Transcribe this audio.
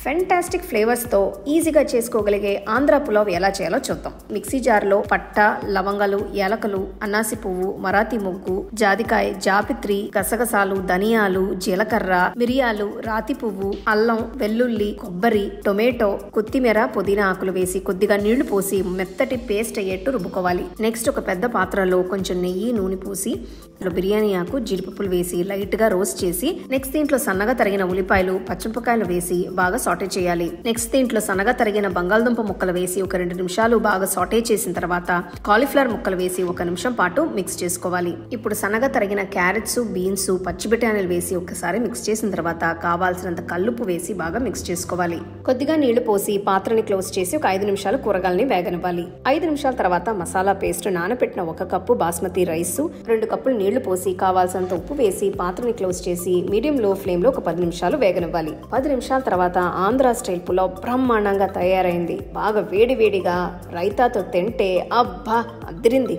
Fantastic ఫ్లేవర్స్తో ఈజీగా చేసుకోగలిగే ఆంధ్ర పులావ్ ఎలా చేయాలో చూద్దాం. మిక్సీ జార్లో పట్ట, లవంగాలు, యాలకులు, అన్నాసి పువ్వు, మరాఠీ మొగ్గు, జాదికాయ, జాపిత్రి, గసగసాలు, ధనియాలు, జీలకర్ర, మిరియాలు, రాతి పువ్వు, అల్లం, వెల్లుల్లి, కొబ్బరి, టొమాటో, కొత్తిమీర, పుదీనా ఆకులు వేసి కొద్దిగా నీళ్లు పోసి మెత్తటి పేస్ట్ అయ్యేట్టు రుబ్బుకోవాలి. నెక్స్ట్ ఒక పెద్ద పాత్రలో కొంచెం నెయ్యి, నూనె పోసి బిర్యానీ ఆకు, జీడిపప్పులు వేసి లైట్ గా రోస్ట్ చేసి నెక్స్ట్ దీంట్లో సన్నగా తరిగిన ఉల్లిపాయలు, పచ్చిమిరపకాయలు వేసి బాగా సాటే చేయాలి. నెక్స్ట్ దీంట్లో సన్నగా తరిగిన బంగాళదుంప ముక్కలు వేసి ఒక 2 నిమిషాలు బాగా సాటే చేసిన తర్వాత కాలీఫ్లవర్ ముక్కలు వేసి 1 నిమిషం పాటు మిక్స్ చేసుకోవాలి. ఇప్పుడు సన్నగా తరిగిన క్యారెట్స్, బీన్స్, పచ్చి బఠానీలు వేసి ఒకసారి మిక్స్ చేసిన తర్వాత కావాల్సినంత కల్లుప్పు వేసి బాగా మిక్స్ చేసుకోవాలి. కొద్దిగా నీళ్లు పోసి పాత్రని క్లోజ్ చేసి ఒక 5 నిమిషాలు కూరగాయలని వేగనివ్వాలి. 5 నిమిషాల తర్వాత మసాలా పేస్ట్, నానబెట్టిన 1 కప్పు బాస్మతి రైస్, 2 కప్పులు నీళ్లు పోసి కావాల్సినంత ఉప్పు వేసి పాత్రని క్లోజ్ చేసి మీడియం లో ఫ్లేమ్ లో ఒక 10 నిమిషాలు వేగనివ్వాలి. 10 నిమిషాల తర్వాత ఆంధ్ర స్టైల్ పులావ్ బ్రహ్మాండంగా తయారైంది. బాగా వేడివేడిగా రైతాతో తింటే అబ్బా అదిరింది.